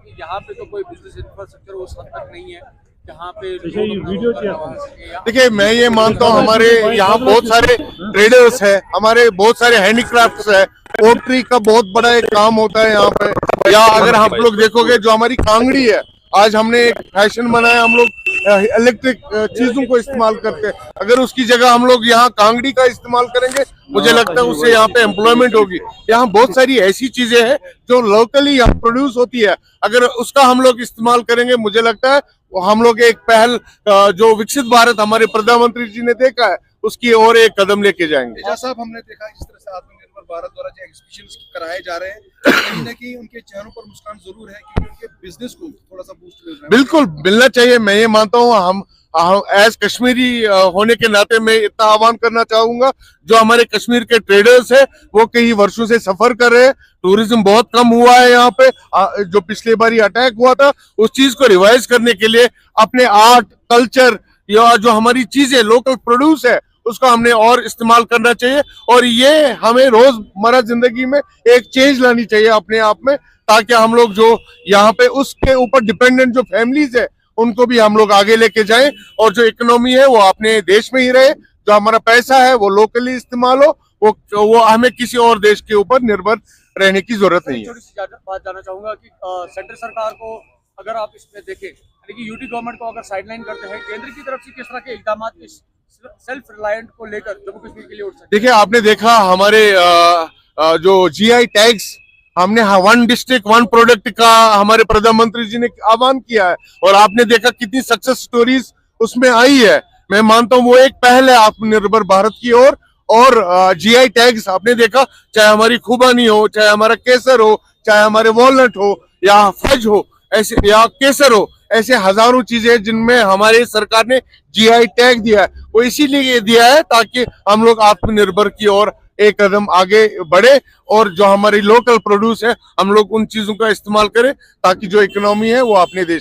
कि यहाँ पे तो कोई बिजनेस इंफ्रास्ट्रक्चर उस हद तक नहीं है जहाँ पे देखिए, मैं ये मानता हूँ हमारे यहाँ बहुत सारे ट्रेडर्स है, हमारे बहुत सारे हैंडीक्राफ्ट्स है, पोल्ट्री का बहुत बड़ा एक काम होता है यहाँ पे। या अगर हम लोग देखोगे जो हमारी कांगड़ी है, आज हमने एक फैशन बनाया, हम लोग इलेक्ट्रिक चीजों को इस्तेमाल करते हैं। अगर उसकी जगह हम लोग यहाँ कांगड़ी का इस्तेमाल करेंगे, मुझे लगता है उससे यहाँ पे एम्प्लॉयमेंट होगी। यहाँ बहुत सारी ऐसी चीजें हैं जो लोकली यहाँ प्रोड्यूस होती है, अगर उसका हम लोग इस्तेमाल करेंगे, मुझे लगता है हम लोग एक पहल जो विकसित भारत हमारे प्रधानमंत्री जी ने देखा है, उसकी और एक कदम लेके जाएंगे। एजाज साहब, हमने देखा जिस तरह से आत्मनिर्भर भारत द्वारा जो एग्जीबिशन कराए जा रहे हैं, कहीं न कहीं उनके चेहरों पर मुस्कान जरूर है, क्योंकि उनके बिजनेस को थोड़ा सा बूस्ट मिल रहा है। बिल्कुल मिलना चाहिए। मैं ये मानता हूँ, हम एज कश्मीरी होने के नाते मैं इतना आह्वान करना चाहूंगा, जो हमारे कश्मीर के ट्रेडर्स है वो कई वर्षों से सफर कर रहे हैं, टूरिज्म बहुत कम हुआ है यहाँ पे। जो पिछले बार अटैक हुआ था, उस चीज को रिवाइज करने के लिए अपने आर्ट कल्चर या जो हमारी चीजें लोकल प्रोड्यूस है उसको हमने और इस्तेमाल करना चाहिए। और ये हमें रोजमर्रा जिंदगी में एक चेंज लानी चाहिए अपने आप में, ताकि हम लोग जो यहाँ पे उसके ऊपर डिपेंडेंट जो फैमिलीज है उनको भी हम लोग आगे लेके जाएं, और जो इकोनॉमी है वो अपने देश में ही रहे, जो हमारा पैसा है वो लोकली इस्तेमाल हो, वो हमें किसी और देश के ऊपर निर्भर रहने की जरूरत नहीं है। छोटी सी बात जानना चाहूंगा कि सेंट्रल सरकार को अगर आप इसमें देखें, यानी कि यूटी गवर्नमेंट को अगर साइडलाइन करते हैं, केंद्र की तरफ से किस तरह के इकदाम इस सेल्फ रिलायंट को लेकर जम्मू कश्मीर के लिए उठ सकते हैं? देखिए, आपने देखा हमारे जो जीआई टैग्स हमने वन डिस्ट्रिक्ट वन प्रोडक्ट का हमारे प्रधानमंत्री जी ने आह्वान किया है, और आपने देखा कितनी सक्सेस स्टोरीज उसमें आई है। मैं मानता हूँ वो एक पहल है आत्मनिर्भर भारत की ओर। और जीआई टैग्स आपने देखा, चाहे हमारी खुबानी हो, चाहे हमारा केसर हो, चाहे हमारे वॉलनट हो या फज हो, ऐसे या केसर हो, ऐसे हजारों चीजें जिनमें हमारे सरकार ने जीआई टैग दिया है। वो इसीलिए दिया है ताकि हम लोग आत्मनिर्भर की ओर एक कदम आगे बढ़े, और जो हमारी लोकल प्रोड्यूस है हम लोग उन चीजों का इस्तेमाल करें, ताकि जो इकोनॉमी है वो अपने देश